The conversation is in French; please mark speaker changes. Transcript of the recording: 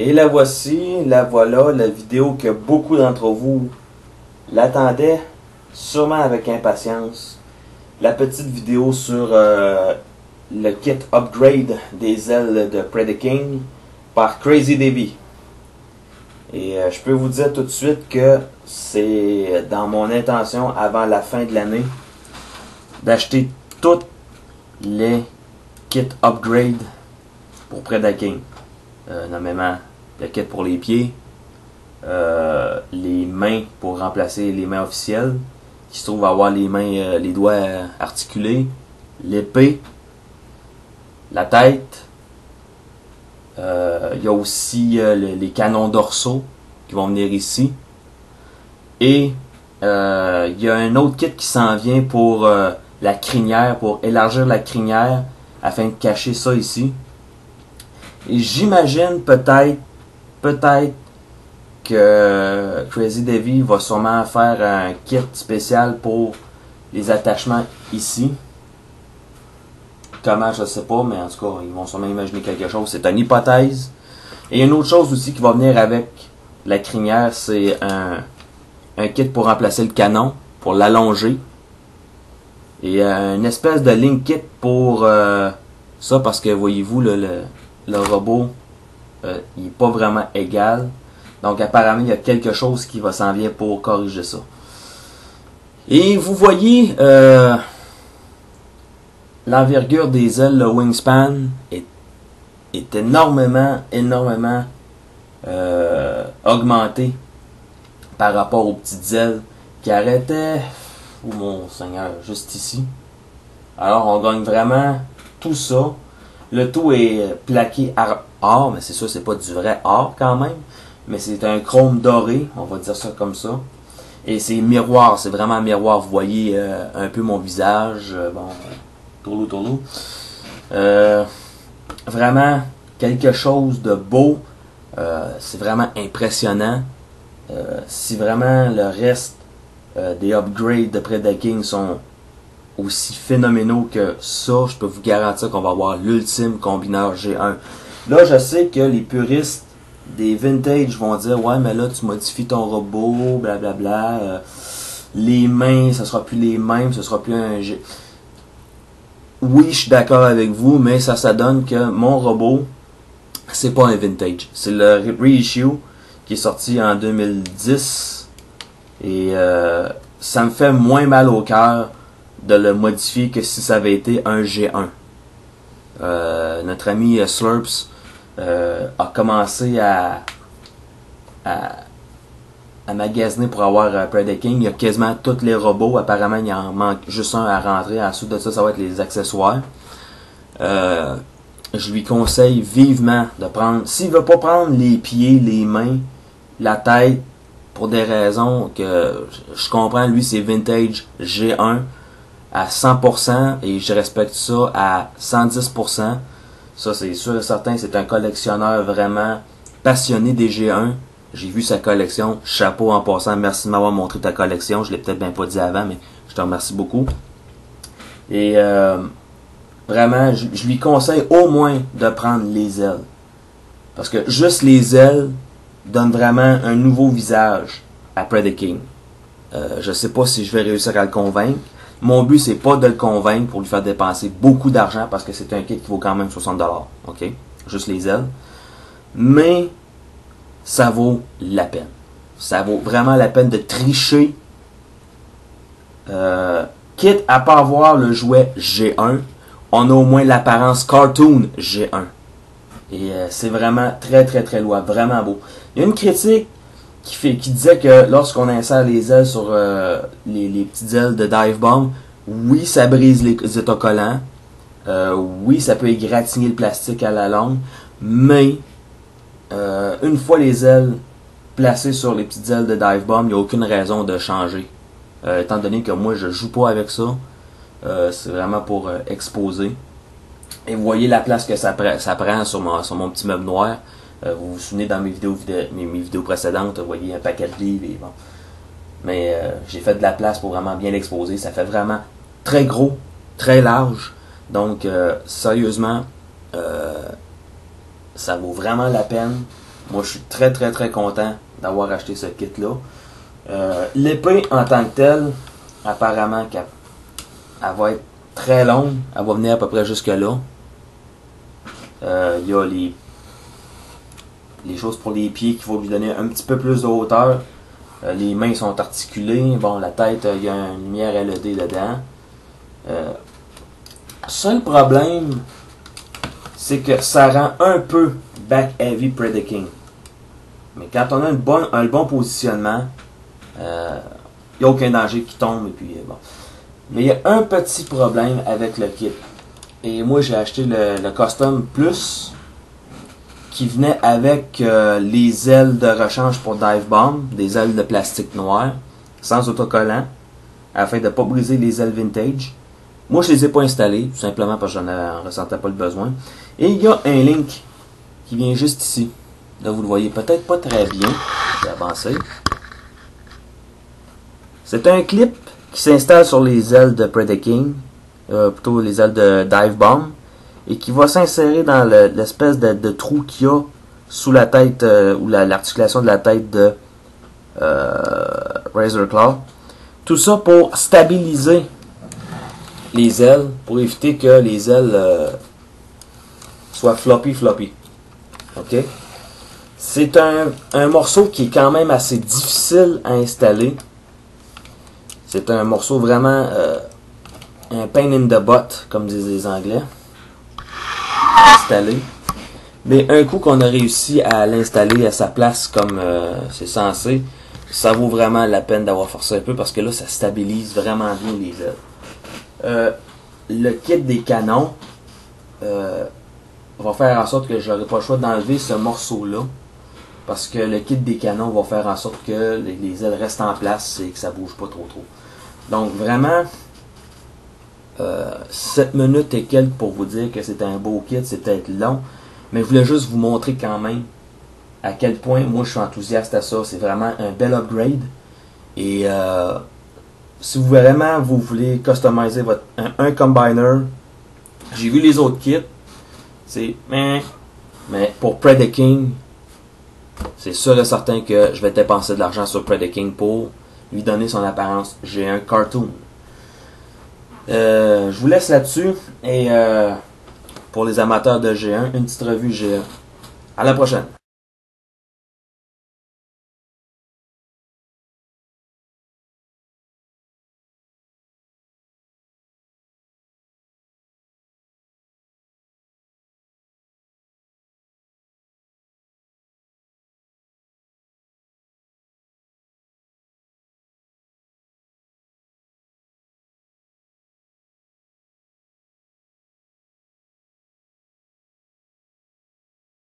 Speaker 1: Et la voici, la voilà, la vidéo que beaucoup d'entre vous l'attendaient, sûrement avec impatience. La petite vidéo sur le kit upgrade des ailes de Predaking par Crazy Davy. Et je peux vous dire tout de suite que c'est dans mon intention, avant la fin de l'année, d'acheter tous les kits upgrade pour Predaking. Nommément le kit pour les pieds, les mains pour remplacer les mains officielles, qui se trouvent avoir les mains, les doigts articulés, l'épée, la tête. Il y a aussi les canons dorsaux qui vont venir ici. Et il y a un autre kit qui s'en vient pour la crinière, pour élargir la crinière afin de cacher ça ici. Et j'imagine peut-être que Crazy Davy va sûrement faire un kit spécial pour les attachements ici. Comment, je sais pas, mais en tout cas, ils vont sûrement imaginer quelque chose. C'est une hypothèse. Et une autre chose aussi qui va venir avec la crinière, c'est un kit pour remplacer le canon, pour l'allonger. Et une espèce de link kit pour ça, parce que voyez-vous, le robot, il n'est pas vraiment égal. Donc apparemment, il y a quelque chose qui va s'en venir pour corriger ça. Et vous voyez, l'envergure des ailes, le wingspan, est énormément augmenté par rapport aux petites ailes qui arrêtaient, oh mon Seigneur, juste ici. Alors on gagne vraiment tout ça. Le tout est plaqué or, mais c'est sûr c'est pas du vrai or quand même, mais c'est un chrome doré, on va dire ça comme ça. Et c'est miroir, c'est vraiment miroir. Vous voyez un peu mon visage, bon, tourlou. Vraiment quelque chose de beau, c'est vraiment impressionnant. Si vraiment le reste des upgrades de Predaking sont aussi phénoménaux que ça, je peux vous garantir qu'on va avoir l'ultime combineur G1. Là, je sais que les puristes des vintage vont dire ouais, mais là tu modifies ton robot, blablabla, les mains, ça sera plus les mêmes, ce sera plus un G. Oui, je suis d'accord avec vous, mais ça donne que mon robot, c'est pas un vintage. C'est le reissue qui est sorti en 2010 et ça me fait moins mal au cœur de le modifier que si ça avait été un G1. Notre ami Slurps a commencé à magasiner pour avoir Predaking. Il y a quasiment tous les robots. Apparemment, il en manque juste un à rentrer. Ensuite de ça, ça va être les accessoires. Je lui conseille vivement de prendre... S'il veut pas prendre les pieds, les mains, la tête, pour des raisons que je comprends, lui, c'est vintage G1 à 100% et je respecte ça à 110%. Ça, c'est sûr et certain, c'est un collectionneur vraiment passionné des G1. J'ai vu sa collection. Chapeau en passant. Merci de m'avoir montré ta collection. Je l'ai peut-être bien pas dit avant, mais je te remercie beaucoup. Et vraiment, je lui conseille au moins de prendre les ailes. Parce que juste les ailes donnent vraiment un nouveau visage à Predaking. Je sais pas si je vais réussir à le convaincre. Mon but, c'est pas de le convaincre pour lui faire dépenser beaucoup d'argent parce que c'est un kit qui vaut quand même 60$. OK? Juste les ailes. Mais ça vaut la peine. Ça vaut vraiment la peine de tricher. Quitte à pas avoir le jouet G1, on a au moins l'apparence cartoon G1. Et c'est vraiment très louable. Vraiment beau. Il y a une critique qui disait que lorsqu'on insère les ailes sur les petites ailes de Dive Bomb, oui, ça brise les autocollants. Oui, ça peut égratigner le plastique à la longue. Mais une fois les ailes placées sur les petites ailes de Dive Bomb, il n'y a aucune raison de changer. Étant donné que moi, je joue pas avec ça. C'est vraiment pour exposer. Et vous voyez la place que ça prend sur mon petit meuble noir. Vous vous souvenez dans mes vidéos précédentes, vous voyez un paquet de livres et bon. Mais j'ai fait de la place pour vraiment bien l'exposer. Ça fait vraiment très gros, très large. Donc sérieusement, ça vaut vraiment la peine Moi, je suis très content d'avoir acheté ce kit-là. L'épée en tant que telle, apparemment qu'elle va être très longue. Elle va venir à peu près jusque là. Il y a les choses pour les pieds qu'il faut lui donner un petit peu plus de hauteur. Les mains sont articulées. Bon, la tête, il y a une lumière LED dedans. Seul problème, c'est que ça rend un peu back heavy Predaking. Mais quand on a un bon positionnement, il n'y a aucun danger qui tombe. Et puis, bon. Mais il y a un petit problème avec le kit. Et moi, j'ai acheté le Custom Plus qui venait avec les ailes de rechange pour Dive Bomb, des ailes de plastique noir, sans autocollant, afin de ne pas briser les ailes vintage. Moi, je les ai pas installées, tout simplement parce que je n'en ressentais pas le besoin. Et il y a un link qui vient juste ici. Là, vous le voyez peut-être pas très bien. Je vais avancer. C'est un clip qui s'installe sur les ailes de Predaking, plutôt les ailes de Dive Bomb, et qui va s'insérer dans l'espèce de trou qu'il y a sous la tête, ou l'articulation de la tête de Razor Claw. Tout ça pour stabiliser les ailes, pour éviter que les ailes soient floppy. Ok? C'est un morceau qui est quand même assez difficile à installer. C'est un morceau vraiment un pain in the butt, comme disent les Anglais, à installer. Mais un coup qu'on a réussi à l'installer à sa place comme c'est censé, ça vaut vraiment la peine d'avoir forcé un peu parce que là, ça stabilise vraiment bien les ailes. Le kit des canons va faire en sorte que j'aurai pas le choix d'enlever ce morceau-là. Parce que le kit des canons va faire en sorte que les ailes restent en place et que ça bouge pas trop. Donc vraiment, 7 minutes et quelques pour vous dire que c'est un beau kit, c'est peut-être long. Mais je voulais juste vous montrer quand même à quel point moi je suis enthousiaste à ça. C'est vraiment un bel upgrade. Et si vous vraiment vous voulez customiser un combiner, j'ai vu les autres kits, c'est mais pour Predaking, c'est sûr et certain que je vais dépenser de l'argent sur Predaking pour lui donner son apparence. J'ai un cartoon. Je vous laisse là-dessus. Et pour les amateurs de G1, une petite revue G1. À la prochaine.